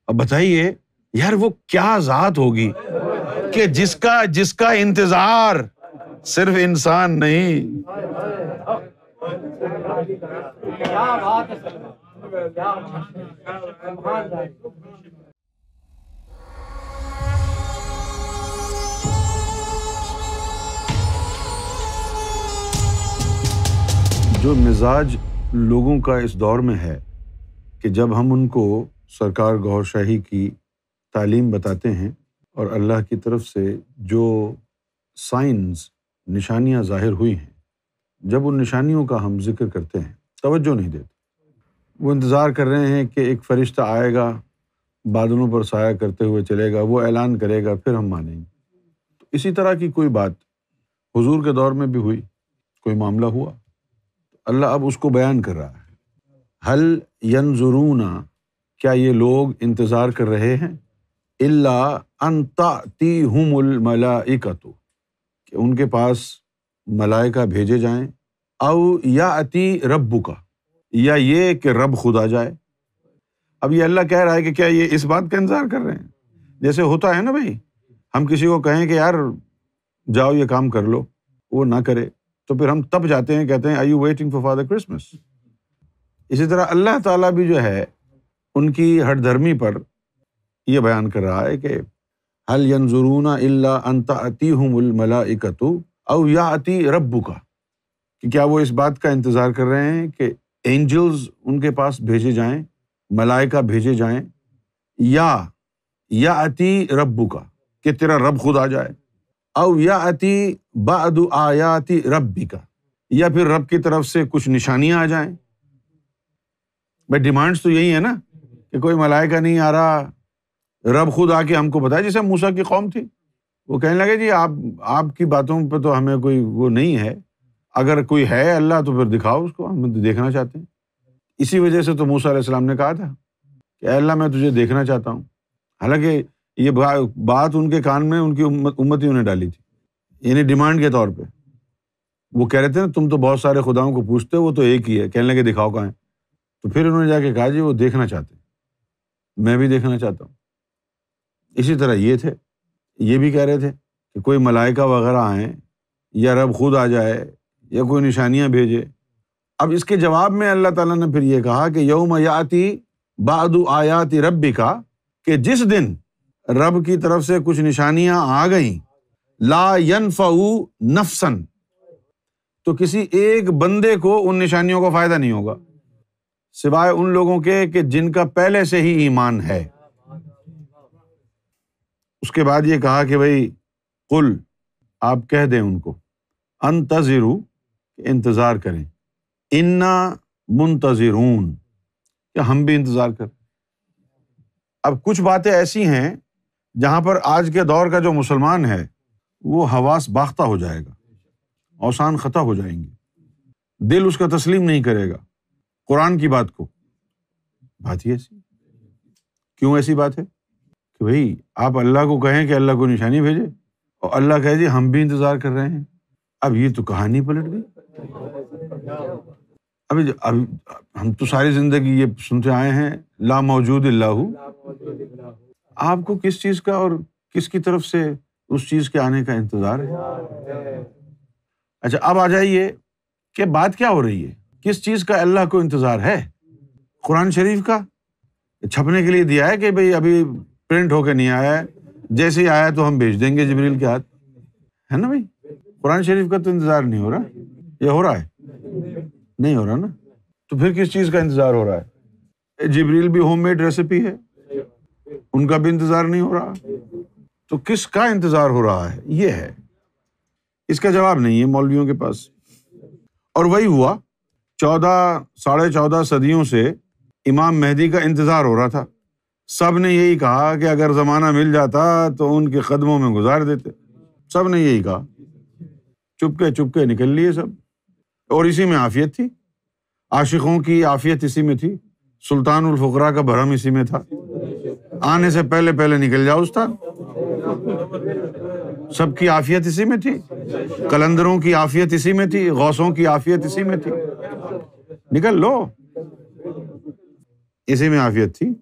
اب بتائیے یار وہ کیا ذات ہوگی کہ جس کا انتظار صرف انسان نہیں. جو مزاج لوگوں کا اس دور میں ہے کہ جب ہم ان کو سرکار گوھر شاہی کی تعلیم بتاتے ہیں اور اللہ کی طرف سے جو سائنز نشانیاں ظاہر ہوئی ہیں، جب ان نشانیوں کا ہم ذکر کرتے ہیں توجہ نہیں دیتے. وہ انتظار کر رہے ہیں کہ ایک فرشتہ آئے گا، بادلوں پر سایہ کرتے ہوئے چلے گا، وہ اعلان کرے گا، پھر ہم مانیں گے. تو اسی طرح کی کوئی بات حضور کے دور میں بھی ہوئی، کوئی معاملہ ہوا. اللہ اب اس کو بیان کر رہا ہے. هل ينظرون، کیا یہ لوگ انتظار کر رہے ہیں، الا ان تأتیہم الملائکۃ، کہ ان کے پاس ملائکہ بھیجے جائیں، او یأتی ربک، یا یہ کہ رب خود آ جائے. اب یہ اللہ کہہ رہا ہے کہ کیا یہ اس بات کا انتظار کر رہے ہیں؟ جیسے ہوتا ہے نا بھائی، ہم کسی کو کہیں کہ یار جاؤ یہ کام کر لو، وہ نہ کرے تو پھر ہم تب جاتے ہیں، کہتے ہیں are you waiting for Father Christmas. اسی طرح اللہ تعالیٰ بھی جو ہے ان کی ہٹ دھرمی پر یہ بیان کر رہا ہے کہ هل ينظرون الا ان تأتیہم الملائکۃ او یأتی ربک، کہ کیا وہ اس بات کا انتظار کر رہے ہیں کہ اینجلز ان کے پاس بھیجے جائیں، ملائکہ بھیجے جائیں، یا یأتی ربک، کہ تیرا رب خود آ جائے، او یأتی بعض آیات ربک، یا پھر رب کی طرف سے کچھ نشانیاں آ جائیں. بھائی ڈیمانڈس تو یہی ہے نا کہ کوئی ملائکہ نہیں آ رہا، رب خود آ کے ہم کو بتائے. جیسے موسیٰ کی قوم تھی، وہ کہنے لگے جی آپ کی باتوں پہ تو ہمیں کوئی وہ نہیں ہے، اگر کوئی ہے اللہ تو پھر دکھاؤ اس کو، ہم دیکھنا چاہتے ہیں. اسی وجہ سے تو موسیٰ علیہ السلام نے کہا تھا کہ اے اللہ میں تجھے دیکھنا چاہتا ہوں. حالانکہ یہ بات ان کے کان میں ان کی امتیوں نے ڈالی تھی، یعنی ڈیمانڈ کے طور پہ. وہ کہہ رہے تھے نا تم تو بہت سارے خداؤں کو پوچھتے ہو، وہ تو ایک ہی ہے. کہنے لگے دکھاؤ کہاں ہے. تو پھر انہوں نے جا کے کہا جی وہ دیکھنا چاہتے ہیں، میں بھی دیکھنا چاہتا ہوں. اسی طرح یہ تھے، یہ بھی کہہ رہے تھے کہ کوئی ملائکہ وغیرہ آئیں یا رب خود آ جائے یا کوئی نشانیاں بھیجے. اب اس کے جواب میں اللہ تعالیٰ نے پھر یہ کہا کہ یوم یاتی بعض آیات ربک، کہ جس دن رب کی طرف سے کچھ نشانیاں آ گئیں، لا ینفع نفسا، تو کسی ایک بندے کو ان نشانیوں کا فائدہ نہیں ہوگا سوائے ان لوگوں کے کہ جن کا پہلے سے ہی ایمان ہے. اس کے بعد یہ کہا کہ بھائی قل، آپ کہہ دیں ان کو، انتظروا، کہ انتظار کریں، انا منتظرون، کہ ہم بھی انتظار کریں. اب کچھ باتیں ایسی ہیں جہاں پر آج کے دور کا جو مسلمان ہے وہ حواس باختہ ہو جائے گا، اوسان خطا ہو جائیں گے، دل اس کا تسلیم نہیں کرے گا قرآن کی بات کو. بات ہی ایسی، کیوں ایسی بات ہے کہ بھئی آپ اللہ کو کہیں کہ اللہ کو نشانی بھیجے، اور اللہ کہے جی ہم بھی انتظار کر رہے ہیں. اب یہ تو کہانی پلٹ گئی. اب ہم تو ساری زندگی یہ سنتے آئے ہیں لا موجود اللہ. آپ کو کس چیز کا اور کس کی طرف سے اس چیز کے آنے کا انتظار ہے؟ اچھا اب آ جائیے کہ بات کیا ہو رہی ہے، کس چیز کا اللہ کو انتظار ہے؟ قرآن شریف کا چھپنے کے لیے دیا ہے کہ بھئی ابھی پرنٹ ہو کے نہیں آیا ہے، جیسے ہی آیا تو ہم بھیج دیں گے جبریل کے ہاتھ، ہے نا بھائی. قرآن شریف کا تو انتظار نہیں ہو رہا، یہ ہو رہا ہے؟ نہیں ہو رہا نا. تو پھر کس چیز کا انتظار ہو رہا ہے؟ جبریل بھی ہوم میڈ ریسیپی ہے، ان کا بھی انتظار نہیں ہو رہا. تو کس کا انتظار ہو رہا ہے؟ یہ ہے، اس کا جواب نہیں ہے مولویوں کے پاس. اور وہی ہوا 14 صدیوں سے امام مہدی کا انتظار ہو رہا تھا. سب نے یہی کہا کہ اگر زمانہ مل جاتا تو ان کے قدموں میں گزار دیتے. سب نے یہی کہا، چپکے نکل لیے سب. اور اسی میں عافیت تھی، عاشقوں کی عافیت اسی میں تھی، سلطان الفقراء کا بھرم اسی میں تھا. آنے سے پہلے نکل جاؤ استاد. سب کی عافیت اسی میں تھی، قلندروں کی عافیت اسی میں تھی، غوثوں کی عافیت اسی میں تھی. نکل لو، اسی میں عافیت تھی.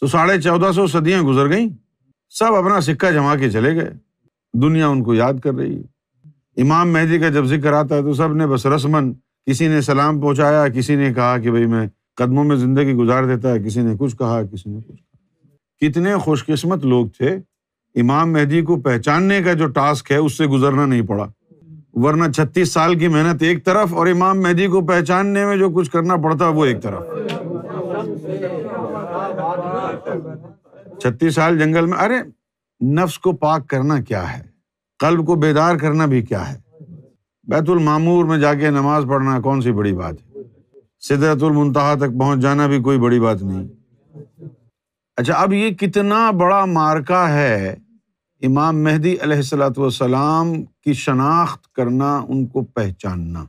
تو 1450 صدیاں گزر گئیں، سب اپنا سکہ جما کے چلے گئے، دنیا ان کو یاد کر رہی ہے۔ امام مہدی کا جب ذکر آتا ہے تو سب نے بس رسماً، کسی نے سلام پہنچایا، کسی نے کہا کہ بھئی میں قدموں میں زندگی گزار دیتا ہے، کسی نے کچھ کہا، کسی نے کچھ کہا۔ کتنے خوش قسمت لوگ تھے، امام مہدی کو پہچاننے کا جو ٹاسک ہے اس سے گزرنا نہیں پڑا، ورنہ 36 سال کی محنت ایک طرف اور امام مہدی کو پہچاننے میں جو کچھ کرنا پڑتا وہ ایک طرف۔ 36 سال جنگل میں، ارے نفس کو پاک کرنا کیا ہے، قلب کو بیدار کرنا بھی کیا ہے، بیت المعمور میں جا کے نماز پڑھنا کون سی بڑی بات ہے، سدرۃ المنتہا تک پہنچ جانا بھی کوئی بڑی بات نہیں۔ اچھا، اب یہ کتنا بڑا معرکہ ہے، امام مہدی علیہ الصلوۃ والسلام کی شناخت کرنا، ان کو پہچاننا۔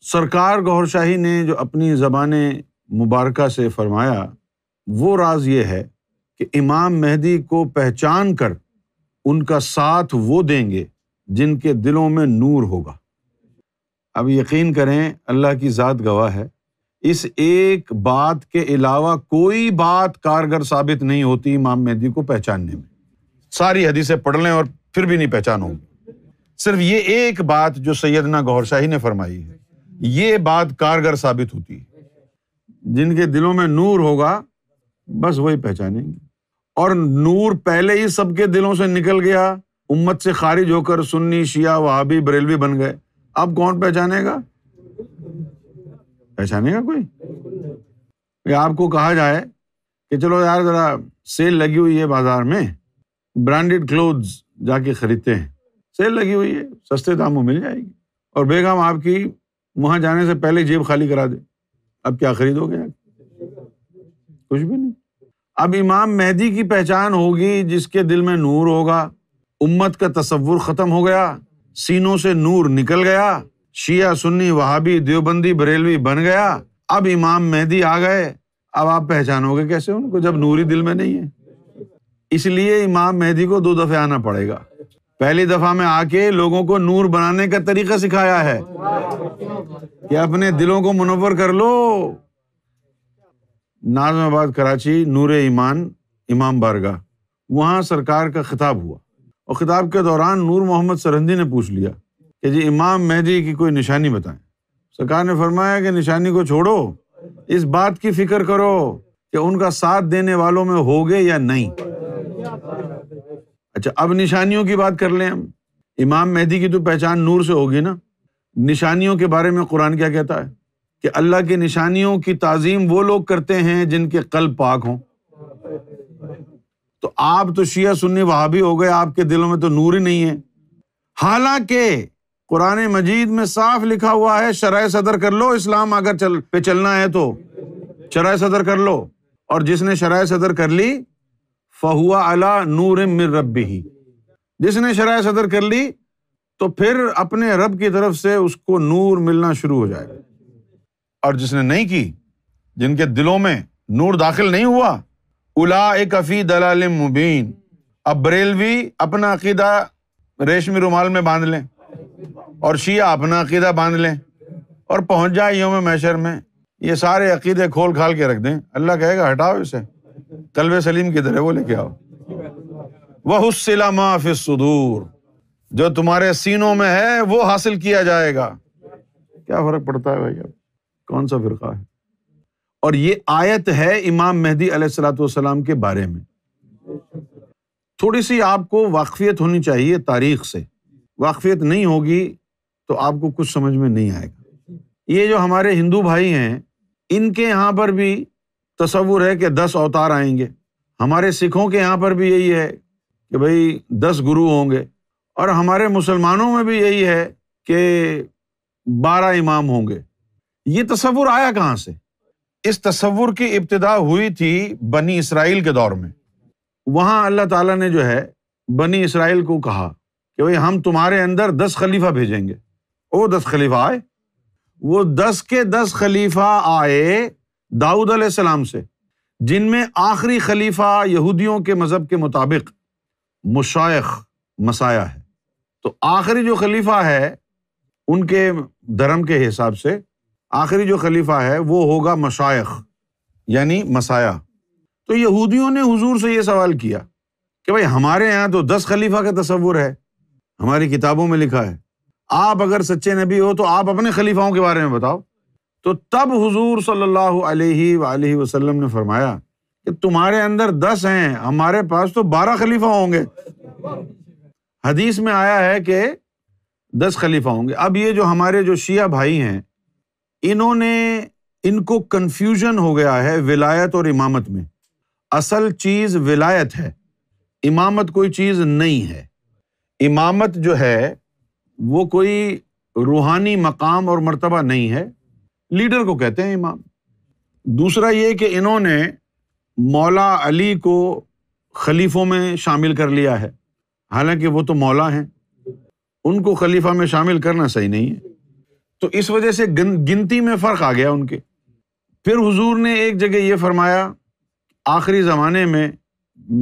سرکار گوھر شاہی نے جو اپنی زبان مبارکہ سے فرمایا، وہ راز یہ ہے کہ امام مہدی کو پہچان کر ان کا ساتھ وہ دیں گے جن کے دلوں میں نور ہوگا۔ اب یقین کریں، اللہ کی ذات گواہ ہے، اس ایک بات کے علاوہ کوئی بات کارگر ثابت نہیں ہوتی امام مہدی کو پہچاننے میں۔ ساری حدیثیں پڑھ لیں اور پھر بھی نہیں پہچانو گے، صرف یہ ایک بات جو سیدنا گوھر شاہی نے فرمائی ہے، یہ بات کارگر ثابت ہوتی ہے۔ جن کے دلوں میں نور ہوگا بس وہی پہچانیں گے، اور نور پہلے ہی سب کے دلوں سے نکل گیا، امت سے خارج ہو کر سنی، شیعہ، وہابی، بریلوی بن گئے، اب کون پہچانے گا؟ پہچانے گا کوئی؟ آپ کو کہا جائے کہ چلو یار ذرا سیل لگی ہوئی ہے بازار میں، برانڈیڈ کلوتھز جا کے خریدتے ہیں، سیل لگی ہوئی ہے، سستے داموں مل جائے گی، اور بیگم آپ کی وہاں جانے سے پہلے جیب خالی کرا دے، اب کیا خریدو گے؟ کچھ بھی نہیں۔ اب امام مہدی کی پہچان ہوگی جس کے دل میں نور ہوگا، امت کا تصور ختم ہو گیا، سینوں سے نور نکل گیا، شیعہ، سنی، وہابی، دیوبندی، بریلوی بن گیا، اب امام مہدی آ گئے، اب آپ پہچانو گے کیسے ان کو جب نور ہی دل میں نہیں ہے؟ اس لیے امام مہدی کو 2 دفعہ آنا پڑے گا۔ پہلی دفعہ میں آ کے لوگوں کو نور بنانے کا طریقہ سکھایا ہے کہ اپنے دلوں کو منور کر لو۔ ناظم آباد کراچی، نور ایمان امام بارگاہ، وہاں سرکار کا خطاب ہوا، اور خطاب کے دوران نور محمد سرہندی نے پوچھ لیا کہ جی امام مہدی کی کوئی نشانی بتائیں۔ سرکار نے فرمایا کہ نشانی کو چھوڑو، اس بات کی فکر کرو کہ ان کا ساتھ دینے والوں میں ہوگے یا نہیں۔ اچھا، اب نشانیوں کی بات کر لیں ہم۔ امام مہدی کی تو پہچان نور سے ہوگی نا، نشانیوں کے بارے میں قرآن کیا کہتا ہے کہ اللہ کی نشانیوں کی تعظیم وہ لوگ کرتے ہیں جن کے قلب پاک ہوں۔ تو آپ تو شیعہ، سنی، وہابی ہو گئے، آپ کے دلوں میں تو نور ہی نہیں ہے، حالانکہ قرآن مجید میں صاف لکھا ہوا ہے شرح صدر کر لو، اسلام اگر چلنا ہے تو شرح صدر کر لو، اور جس نے شرح صدر کر لی فَهُوَ عَلَىٰ نُورٍ مِّن رَبِّهِ، جس نے شرح صدر کر لی تو پھر اپنے رب کی طرف سے اس کو نور ملنا شروع ہو جائے گا، اور جس نے نہیں کی، جن کے دلوں میں نور داخل نہیں ہوا، اولئک فی ضلال مبین۔ اب بریلوی اپنا عقیدہ ریشمی رومال میں باندھ لیں، اور شیعہ اپنا عقیدہ باندھ لیں، اور پہنچ جائے یوم محشر میں، یہ سارے عقیدے کھول کھال کے رکھ دیں، اللہ کہے گا ہٹاؤ اسے، قلب سلیم کدھر ہے وہ لے کے آؤ۔ وَحُصِّلَ مَا فِي الصُّدُورِ، جو تمہارے سینوں میں ہے وہ حاصل کیا جائے گا۔ کیا فرق پڑتا ہے بھائی، اب کون سا فرقہ ہے؟ اور یہ آیت ہے امام مہدی علیہ الصلوۃ والسلام کے بارے میں۔ تھوڑی سی آپ کو واقفیت ہونی چاہیے تاریخ سے، واقفیت نہیں ہوگی تو آپ کو کچھ سمجھ میں نہیں آئے گا۔ یہ جو ہمارے ہندو بھائی ہیں، ان کے یہاں پر بھی تصور ہے کہ 10 اوتار آئیں گے، ہمارے سکھوں کے یہاں پر بھی یہی ہے کہ بھئی 10 گرو ہوں گے، اور ہمارے مسلمانوں میں بھی یہی ہے کہ 12 امام ہوں گے۔ یہ تصور آیا کہاں سے؟ اس تصور کی ابتدا ہوئی تھی بنی اسرائیل کے دور میں۔ وہاں اللہ تعالیٰ نے جو ہے بنی اسرائیل کو کہا کہ بھئی ہم تمہارے اندر 10 خلیفہ بھیجیں گے۔ وہ 10 خلیفہ آئے، وہ 10 کے 10 خلیفہ آئے داؤد علیہ السلام سے، جن میں آخری خلیفہ یہودیوں کے مذہب کے مطابق مشائخ مسایہ ہے۔ تو آخری جو خلیفہ ہے ان کے دھرم کے حساب سے آخری جو خلیفہ ہے وہ ہوگا مشائخ، یعنی مسایہ۔ تو یہودیوں نے حضور سے یہ سوال کیا کہ بھائی ہمارے یہاں تو 10 خلیفہ کا تصور ہے، ہماری کتابوں میں لکھا ہے، آپ اگر سچے نبی ہو تو آپ اپنے خلیفاؤں کے بارے میں بتاؤ۔ تو تب حضور صلی اللہ علیہ وآلہ وسلم نے فرمایا کہ تمہارے اندر 10 ہیں، ہمارے پاس تو 12 خلیفہ ہوں گے۔ حدیث میں آیا ہے کہ 10 خلیفہ ہوں گے۔ اب یہ جو ہمارے جو شیعہ بھائی ہیں، ان کو کنفیوژن ہو گیا ہے ولایت اور امامت میں۔ اصل چیز ولایت ہے، امامت کوئی چیز نہیں ہے۔ امامت جو ہے وہ کوئی روحانی مقام اور مرتبہ نہیں ہے، لیڈر کو کہتے ہیں امام۔ دوسرا یہ کہ انہوں نے مولا علی کو خلیفوں میں شامل کر لیا ہے، حالانکہ وہ تو مولا ہیں، ان کو خلیفہ میں شامل کرنا صحیح نہیں ہے۔ تو اس وجہ سے گنتی میں فرق آ گیا ان کے۔ پھر حضور نے ایک جگہ یہ فرمایا آخری زمانے میں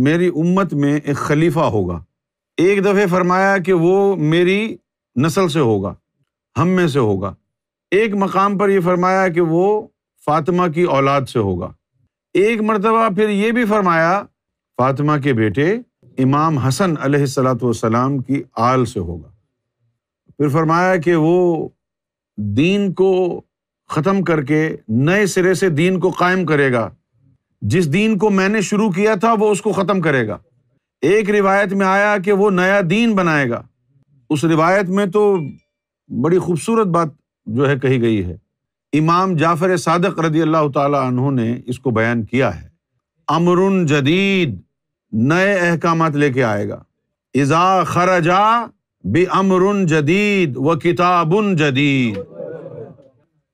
میری امت میں ایک خلیفہ ہوگا، ایک دفعہ فرمایا کہ وہ میری نسل سے ہوگا، ہم میں سے ہوگا، ایک مقام پر یہ فرمایا کہ وہ فاطمہ کی اولاد سے ہوگا، ایک مرتبہ پھر یہ بھی فرمایا فاطمہ کے بیٹے امام حسن علیہ الصلوۃ والسلام کی آل سے ہوگا۔ پھر فرمایا کہ وہ دین کو ختم کر کے نئے سرے سے دین کو قائم کرے گا، جس دین کو میں نے شروع کیا تھا وہ اس کو ختم کرے گا۔ ایک روایت میں آیا کہ وہ نیا دین بنائے گا، اس روایت میں تو بڑی خوبصورت بات جو ہے کہی گئی ہے، امام جعفر صادق رضی اللہ تعالی عنہ نے اس کو بیان کیا ہے، امر جدید، نئے احکامات لے کے آئے گا، اذا خرجا بامر جدید و کتاب جدید،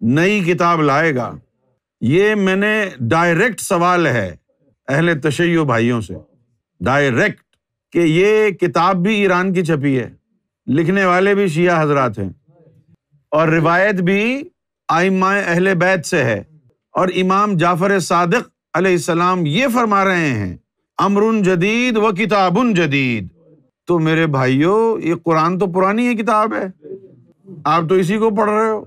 نئی کتاب لائے گا۔ یہ میں نے ڈائریکٹ سوال ہے اہل تشیع بھائیوں سے، ڈائریکٹ، کہ یہ کتاب بھی ایران کی چھپی ہے، لکھنے والے بھی شیعہ حضرات ہیں، اور روایت بھی ائمہ اہل بیت سے ہے، اور امام جعفر صادق علیہ السلام یہ فرما رہے ہیں امر جدید و کتاب جدید۔ تو میرے بھائیوں، یہ قرآن تو پرانی ہے کتاب ہے، آپ تو اسی کو پڑھ رہے ہو۔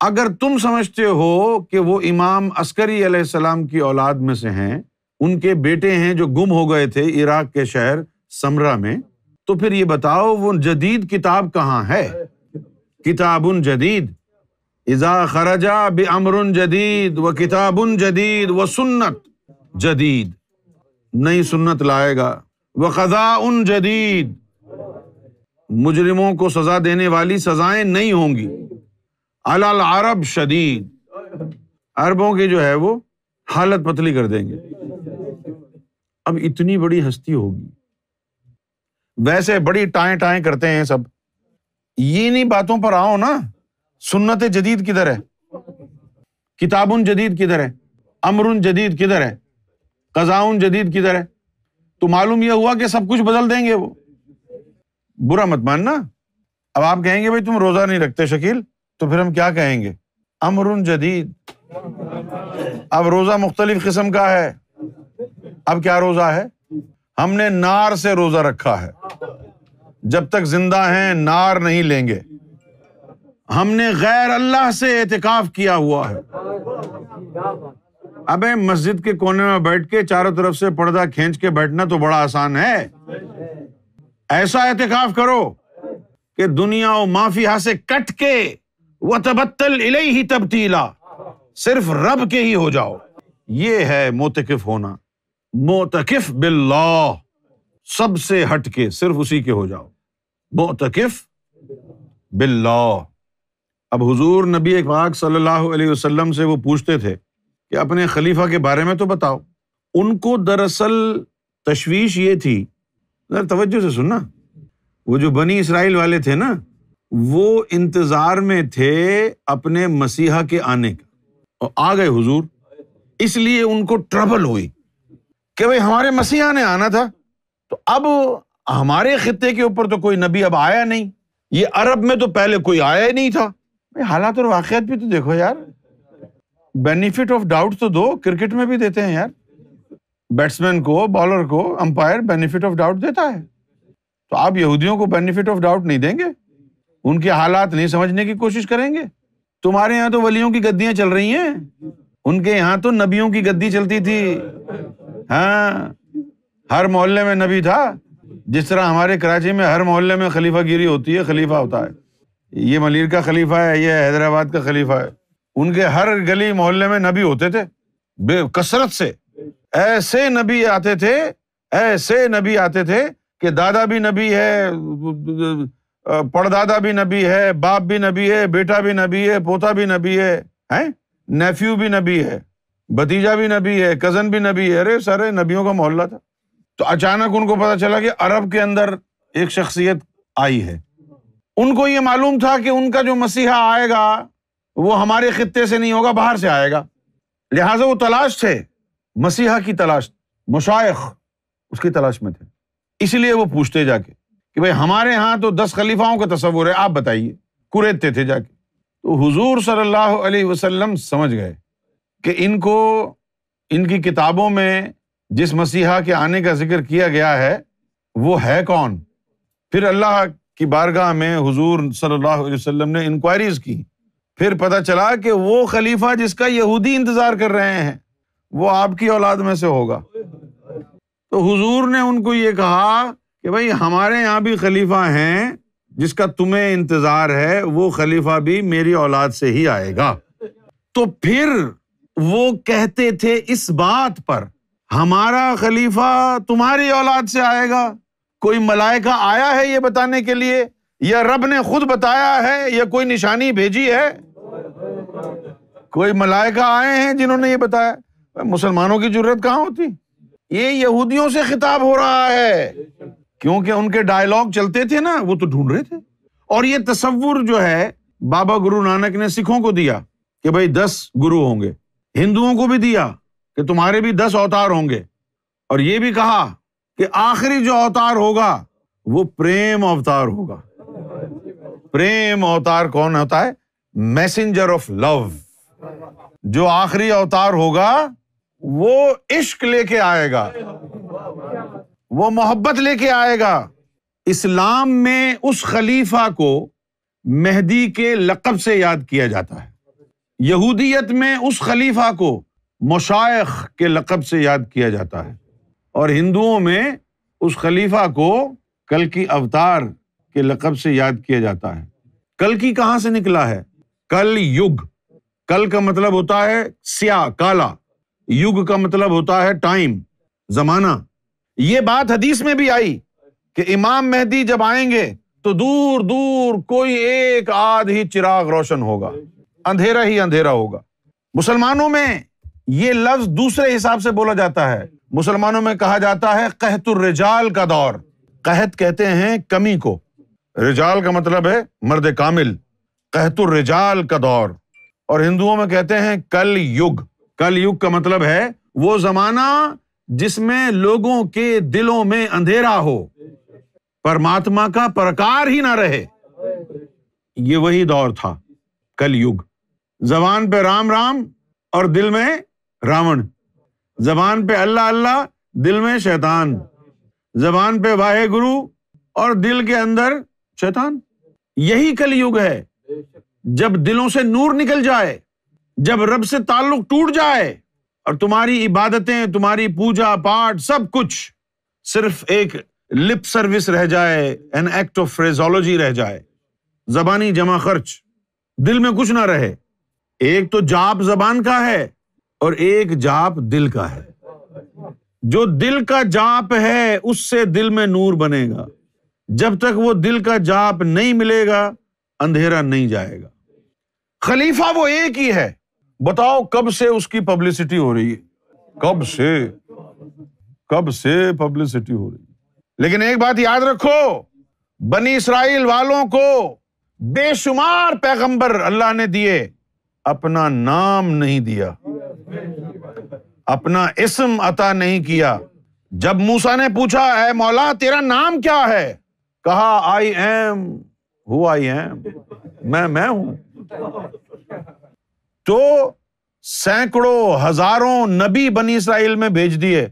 اگر تم سمجھتے ہو کہ وہ امام عسکری علیہ السلام کی اولاد میں سے ہیں، ان کے بیٹے ہیں جو گم ہو گئے تھے عراق کے شہر سمرہ میں، تو پھر یہ بتاؤ وہ جدید کتاب کہاں ہے؟ کتاب جدید، اذا خرجا بامر جدید و کتاب جدید و سنت جدید، نئی سنت لائے گا، وقضاء جدید، مجرموں کو سزا دینے والی سزائیں نہیں ہوں گی، علی العرب شدید، عربوں کی جو ہے وہ حالت پتلی کر دیں گے۔ اب اتنی بڑی ہستی ہوگی، ویسے بڑی ٹائیں ٹائیں کرتے ہیں سب، یہ نہیں باتوں پر آؤ نا۔ سنت جدید کدھر ہے؟ کتاب جدید کدھر ہے؟ امر جدید کدھر ہے؟ قضاء جدید کدھر ہے؟ تو معلوم یہ ہوا کہ سب کچھ بدل دیں گے وہ۔ برا مت ماننا۔ اب آپ کہیں گے بھائی تم روزہ نہیں رکھتے شکیل، تو پھر ہم کیا کہیں گے؟ امر جدید۔ اب روزہ مختلف قسم کا ہے۔ اب کیا روزہ ہے؟ ہم نے نار سے روزہ رکھا ہے، جب تک زندہ ہیں نار نہیں لیں گے۔ ہم نے غیر اللہ سے اعتکاف کیا ہوا ہے۔ ابے مسجد کے کونے میں بیٹھ کے چاروں طرف سے پردہ کھینچ کے بیٹھنا تو بڑا آسان ہے۔ ایسا اعتکاف کرو کہ دنیا و ما فیہا سے کٹ کے وتبتل الیہ تبتیلا، صرف رب کے ہی ہو جاؤ۔ یہ ہے معتکف ہونا، معتکف باللہ، سب سے ہٹ کے صرف اسی کے ہو جاؤ، معتکف باللہ۔ اب حضور نبی پاک صلی اللہ علیہ وسلم سے وہ پوچھتے تھے کہ اپنے خلیفہ کے بارے میں تو بتاؤ۔ ان کو دراصل تشویش یہ تھی، ذرا توجہ سے سننا، وہ جو بنی اسرائیل والے تھے نا، وہ انتظار میں تھے اپنے مسیحا کے آنے کا، اور آ گئے حضور، اس لیے ان کو ٹربل ہوئی کہ بھئی ہمارے مسیحا نے آنا تھا، تو اب ہمارے خطے کے اوپر تو کوئی نبی اب آیا نہیں، یہ عرب میں تو پہلے کوئی آیا ہی نہیں تھا۔ حالات اور واقعات بھی تو دیکھو یار، بینیفٹ آف ڈاؤٹ تو دو، کرکٹ میں بھی دیتے ہیں یار، بیٹسمین کو، بالر کو امپائر بینیفٹ آف ڈاؤٹ دیتا ہے، تو آپ یہودیوں کو بینیفٹ آف ڈاؤٹ نہیں دیں گے، ان کے حالات نہیں سمجھنے کی کوشش کریں گے۔ تمہارے یہاں تو ولیوں کی گدیاں چل رہی ہیں، ان کے یہاں تو نبیوں کی گدی چلتی تھی۔ ہاں، ہر محلے میں نبی تھا، جس طرح ہمارے کراچی میں ہر محلے میں خلیفہ گیری ہوتی ہے، خلیفہ ہوتا ہے، یہ ملیر کا خلیفہ ہے، یہ حیدرآباد کا خلیفہ ہے، ان کے ہر گلی محلے میں نبی ہوتے تھے بے کثرت سے، ایسے نبی آتے تھے، ایسے نبی آتے تھے کہ دادا بھی نبی ہے، پڑدادا بھی نبی ہے، باپ بھی نبی ہے، بیٹا بھی نبی ہے، پوتا بھی نبی ہے، ہیں، نیفیو بھی نبی ہے، بھتیجا بھی نبی ہے، کزن بھی نبی ہے، ارے سارے نبیوں کا محلہ تھا۔ تو اچانک ان کو پتا چلا کہ عرب کے اندر ایک شخصیت آئی ہے، ان کو یہ معلوم تھا کہ ان کا جو مسیحا آئے گا وہ ہمارے خطے سے نہیں ہوگا، باہر سے آئے گا، لہٰذا وہ تلاش تھے، مسیحا کی تلاش، مشائخ اس کی تلاش میں تھے، اس لیے وہ پوچھتے جا کے کہ بھئی ہمارے ہاں تو 10 خلیفاؤں کا تصور ہے، آپ بتائیے، کوریدتے تھے جا کے۔ تو حضور صلی اللہ علیہ وسلم سمجھ گئے کہ ان کو ان کی کتابوں میں جس مسیحا کے آنے کا ذکر کیا گیا ہے وہ ہے کون؟ پھر اللہ کی بارگاہ میں حضور صلی اللہ علیہ وسلم نے انکوائریز کی، پھر پتہ چلا کہ وہ خلیفہ جس کا یہودی انتظار کر رہے ہیں وہ آپ کی اولاد میں سے ہوگا۔ تو حضور نے ان کو یہ کہا کہ بھائی ہمارے یہاں بھی خلیفہ ہیں، جس کا تمہیں انتظار ہے وہ خلیفہ بھی میری اولاد سے ہی آئے گا۔ تو پھر وہ کہتے تھے اس بات پر، ہمارا خلیفہ تمہاری اولاد سے آئے گا، کوئی ملائکہ آیا ہے یہ بتانے کے لیے، یا رب نے خود بتایا ہے، یا کوئی نشانی بھیجی ہے؟ کوئی ملائکہ آئے ہیں جنہوں نے یہ بتایا؟ مسلمانوں کی جرت کہاں ہوتی؟ یہ یہودیوں سے خطاب ہو رہا ہے، کیونکہ ان کے ڈائلاگ چلتے تھے نا، وہ تو ڈھونڈ رہے تھے۔ اور یہ تصور جو ہے بابا گرو نانک نے سکھوں کو دیا کہ بھائی 10 گرو ہوں گے، ہندوؤں کو بھی دیا کہ تمہارے بھی 10 اوتار ہوں گے، اور یہ بھی کہا کہ آخری جو اوتار ہوگا وہ پریم اوتار ہوگا۔ پریم اوتار کون ہوتا ہے؟ Messenger of love. جو آخری اوتار ہوگا وہ عشق لے کے آئے گا، وہ محبت لے کے آئے گا۔ اسلام میں اس خلیفہ کو مہدی کے لقب سے یاد کیا جاتا ہے، یہودیت میں اس خلیفہ کو مشائخ کے لقب سے یاد کیا جاتا ہے، اور ہندوؤں میں اس خلیفہ کو کلکی اوتار کے لقب سے یاد کیا جاتا ہے۔ کلکی کہاں سے نکلا ہے؟ کل یگ، کل کا مطلب ہوتا ہے سیاہ کالا، یگ کا مطلب ہوتا ہے ٹائم، زمانہ۔ یہ بات حدیث میں بھی آئی کہ امام مہدی جب آئیں گے تو دور دور کوئی ایک آدھ ہی چراغ روشن ہوگا، اندھیرا ہی اندھیرا ہوگا۔ مسلمانوں میں یہ لفظ دوسرے حساب سے بولا جاتا ہے، مسلمانوں میں کہا جاتا ہے قحط الرجال کا دور۔ قحط کہتے ہیں کمی کو، رجال کا مطلب ہے مرد کامل، قحط الرجال کا دور۔ اور ہندوؤں میں کہتے ہیں کل یگ۔ کل یگ کا مطلب ہے وہ زمانہ جس میں لوگوں کے دلوں میں اندھیرا ہو، پرماتما کا پرکار ہی نہ رہے، یہ وہی دور تھا کل یگ۔ زبان پہ رام رام اور دل میں راون، زبان پہ اللہ اللہ دل میں شیطان، زبان پہ واہے گرو اور دل کے اندر شیطان۔ یہی کل یگ ہے، جب دلوں سے نور نکل جائے، جب رب سے تعلق ٹوٹ جائے اور تمہاری عبادتیں، تمہاری پوجا پاٹ سب کچھ صرف ایک لپ سروس رہ جائے، این ایکٹ آف فریزولوجی رہ جائے، زبانی جمع خرچ، دل میں کچھ نہ رہے۔ ایک تو جاپ زبان کا ہے اور ایک جاپ دل کا ہے۔ جو دل کا جاپ ہے اس سے دل میں نور بنے گا، جب تک وہ دل کا جاپ نہیں ملے گا اندھیرا نہیں جائے گا۔ خلیفہ وہ ایک ہی ہے، بتاؤ کب سے اس کی پبلسٹی ہو رہی ہے، کب سے پبلسٹی ہو رہی ہے۔ لیکن ایک بات یاد رکھو، بنی اسرائیل والوں کو بے شمار پیغمبر اللہ نے دیے، اپنا نام نہیں دیا، اپنا اسم عطا نہیں کیا۔ جب موسیٰ نے پوچھا اے مولا تیرا نام کیا ہے، کہا I am who I am, میں ہوں۔ تو سینکڑوں ہزاروں نبی بنی اسرائیل میں بھیج دیے،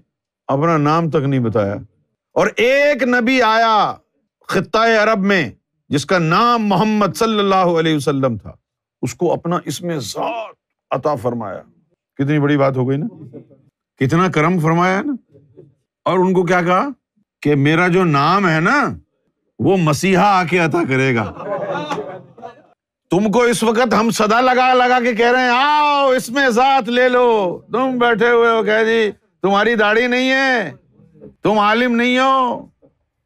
اپنا نام تک نہیں بتایا۔ اور ایک نبی آیا خطۂ عرب میں جس کا نام محمد صلی اللہ علیہ وسلم تھا، اس کو اپنا اسم ذات عطا فرمایا۔ کتنی بڑی بات ہو گئی نا، کتنا کرم فرمایا نا۔ اور ان کو کیا کہا کہ میرا جو نام ہے نا وہ مسیحا آ کے عطا کرے گا۔ تم کو اس وقت ہم صدا لگا لگا کے کہہ رہے ہیں آؤ اس میں ذات لے لو، تم بیٹھے ہوئے ہو کہ جی تمہاری داڑھی نہیں ہے، تم عالم نہیں ہو،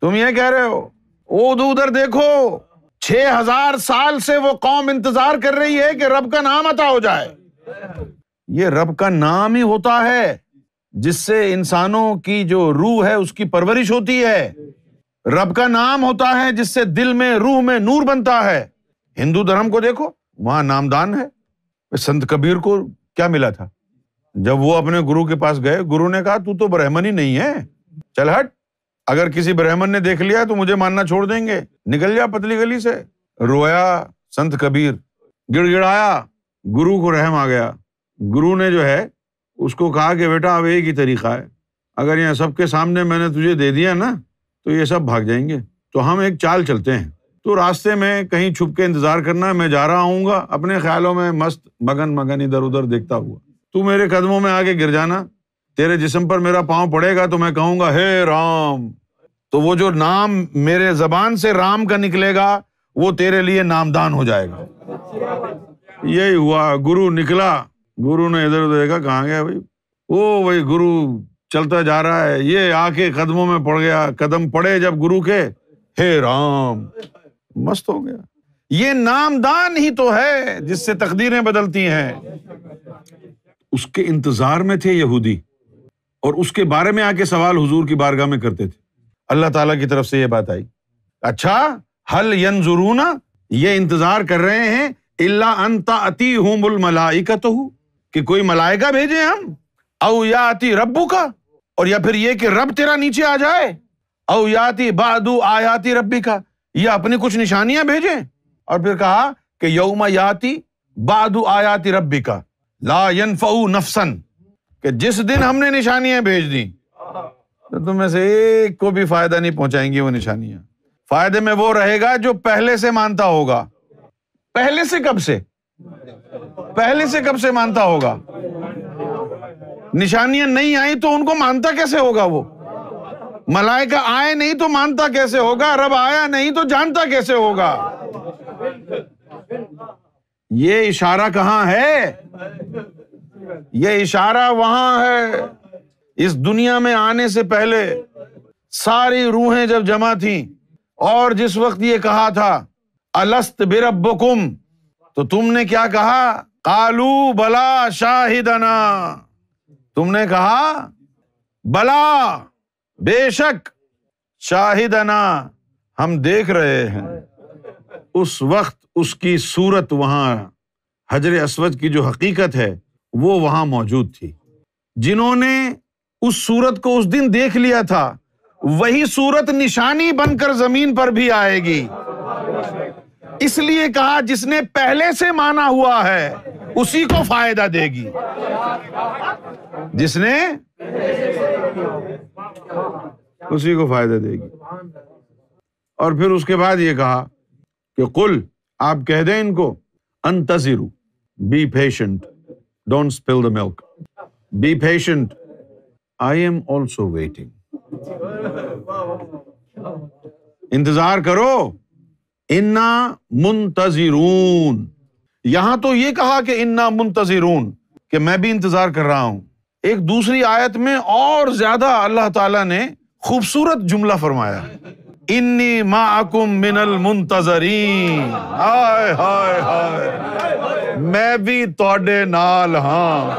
تم یہ کہہ رہے ہو۔ ادھر دیکھو 6000 سال سے وہ قوم انتظار کر رہی ہے کہ رب کا نام عطا ہو جائے۔ یہ رب کا نام ہی ہوتا ہے جس سے انسانوں کی جو روح ہے اس کی پرورش ہوتی ہے، رب کا نام ہوتا ہے جس سے دل میں روح میں نور بنتا ہے۔ ہندو دھرم کو دیکھو، وہاں نامدان ہے۔ سنت کبیر کو کیا ملا تھا؟ جب وہ اپنے گرو کے پاس گئے، گرو نے کہا تو برہمن ہی نہیں ہے، چل ہٹ، اگر کسی برہمن نے دیکھ لیا تو مجھے ماننا چھوڑ دیں گے، نکل جا پتلی گلی سے۔ رویا سنت کبیر، گڑ گڑایا، گرو کو رحم آ گیا۔ گرو نے جو ہے اس کو کہا کہ بیٹا اب ایک ہی طریقہ ہے، اگر یہاں سب کے سامنے میں نے تجھے دے دیا نا تو یہ سب بھاگ جائیں گے، تو ہم ایک چال چلتے ہیں، تو راستے میں کہیں چھپ کے انتظار کرنا ہے، میں جا رہا ہوں گا اپنے خیالوں میں مست مگن ادھر ادھر دیکھتا ہوا، تو میرے قدموں میں آگے گر جانا، تیرے جسم پر میرا پاؤں پڑے گا تو میں کہوں گا ہے رام، تو وہ جو نام میرے زبان سے رام کا نکلے گا وہ تیرے لیے نامدان ہو جائے گا۔ یہی ہوا، گرو نکلا، گرو نے ادھر ادھر دیکھا، کہاں گیا بھائی؟ او بھائی گرو چلتا جا رہا ہے، یہ آ کے قدموں میں پڑ گیا، قدم پڑے جب گرو کے، ہے رام، مست ہو گیا۔ یہ نامدان ہی تو ہے جس سے تقدیریں بدلتی ہیں۔ اس کے انتظار میں تھے یہودی، اور اس کے بارے میں آ کے سوال حضور کی بارگاہ میں کرتے تھے۔ اللہ تعالیٰ کی طرف سے یہ بات آئی، اچھا ہل ینظرون، یہ انتظار کر رہے ہیں الا ان تأتیہم الملائکۃ، کہ کوئی ملائکہ بھیجیں ہم، او یاتی ربک، اور یا پھر یہ کہ رب تیرا نیچے آ جائے، او یاتی بعد آیات ربک، یا اپنی کچھ نشانیاں بھیجیں۔ اور پھر کہا کہ یوم یاتی بعد آیات ربک لا ینفع نفسا، کہ جس دن ہم نے نشانیاں بھیج دیں تو تم میں سے ایک کو بھی فائدہ نہیں پہنچائیں گی وہ نشانیاں، فائدے میں وہ رہے گا جو پہلے سے مانتا ہوگا۔ پہلے سے کب سے؟ پہلے سے کب سے مانتا ہوگا؟ نشانیاں نہیں آئی تو ان کو مانتا کیسے ہوگا؟ وہ ملائکہ آئے نہیں تو مانتا کیسے ہوگا؟ رب آیا نہیں تو جانتا کیسے ہوگا؟ یہ اشارہ کہاں ہے؟ یہ اشارہ وہاں ہے، اس دنیا میں آنے سے پہلے ساری روحیں جب جمع تھیں، اور جس وقت یہ کہا تھا الست بربکم، تو تم نے کیا کہا؟ قالوا بلا شاہدنا، تم نے کہا بلا، بے شک، شاہدنا، ہم دیکھ رہے ہیں۔ اس وقت اس کی صورت وہاں، حجر اسود کی جو حقیقت ہے وہ وہاں موجود تھی۔ جنہوں نے اس صورت کو اس دن دیکھ لیا تھا، وہی صورت نشانی بن کر زمین پر بھی آئے گی۔ اس لیے کہا جس نے پہلے سے مانا ہوا ہے اسی کو فائدہ دے گی، جس نے اسی کو فائدہ دے گی۔ اور پھر اس کے بعد یہ کہا کہ قل، آپ کہہ دیں ان کو، انتظروا، be patient, don't spill the milk, be patient, I am also waiting, انتظار کرو، انا منتظرون۔ یہاں تو یہ کہا کہ انا منتظرون، کہ میں بھی انتظار کر رہا ہوں۔ ایک دوسری آیت میں اور زیادہ اللہ تعالیٰ نے خوبصورت جملہ فرمایا، انی معکم من المنتظرین، ہائے ہائے ہائے، میں بھی تواڈے نال ہاں،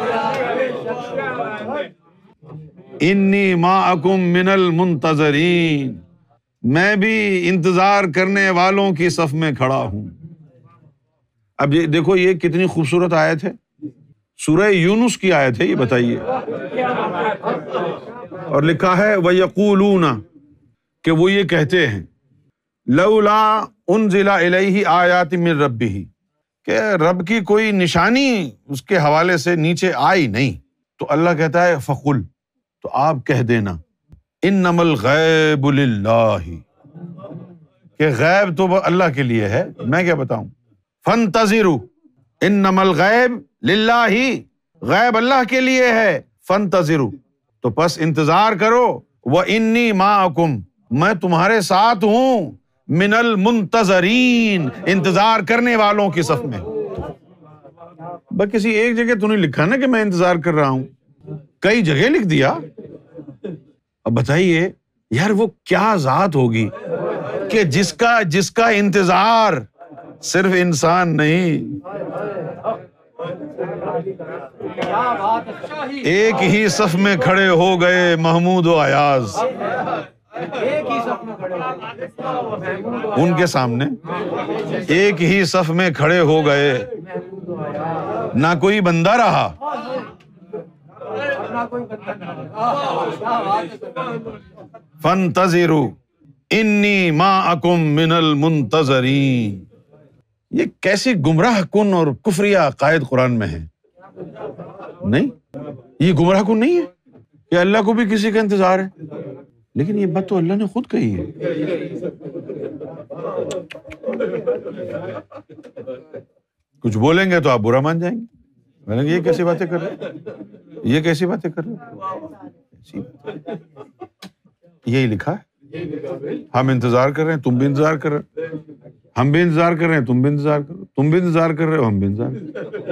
انی معکم من المنتظرین، میں بھی انتظار کرنے والوں کی صف میں کھڑا ہوں۔ اب یہ دیکھو، یہ کتنی خوبصورت آیت ہے، سورہ یونس کی آیت ہے، یہ بتائیے۔ اور لکھا ہے وَيَقُولُونَ، کہ وہ یہ کہتے ہیں، لولا انزل الیہ آیات من ربہ، کہ رب کی کوئی نشانی اس کے حوالے سے نیچے آئی نہیں۔ تو اللہ کہتا ہے فقل، تو آپ کہہ دینا، انما الغیب للہ، کہ غیب تو اللہ کے لیے ہے، میں کیا بتاؤں۔ فانتظروا، انما الغیب للہ، غیب اللہ کے لیے ہے، فانتظروا، تو پس انتظار کرو وَإِنِّي مَعَكُمْ، میں تمہارے ساتھ ہوں، من المنتظرین، انتظار کرنے والوں کی صف میں۔ بس کسی ایک جگہ تو نہیں لکھا نا کہ میں انتظار کر رہا ہوں، کئی جگہ لکھ دیا۔ اب بتائیے یار وہ کیا ذات ہوگی کہ جس کا انتظار صرف انسان نہیں، ایک ہی صف میں کھڑے ہو گئے محمود و ایاز، ان کے سامنے ایک ہی صف میں کھڑے ہو گئے، نہ کوئی بندہ رہا۔ فانتظروا انی معکم من المنتظرین۔ یہ کیسی گمراہ کن اور کفریہ عقائد قرآن میں ہے؟ نہیں، یہ گمراہ کن نہیں ہے کہ اللہ کو بھی کسی کا انتظار ہے، لیکن یہ بات تو اللہ نے خود کہی ہے۔ کچھ بولیں گے تو آپ برا مان جائیں گے، میں نے کہا یہ کیسی باتیں کر رہے ہیں، یہ کیسی باتیں کر رہے ہیں؟ یہی لکھا ہے، ہم انتظار کر رہے ہیں، تم بھی انتظار کر رہے ہو، ہم بھی انتظار کر رہے ہیں، تم بھی انتظار کر رہے ہو، تم بھی انتظار کر رہے ہو، ہم بھی انتظار کر رہے ہیں۔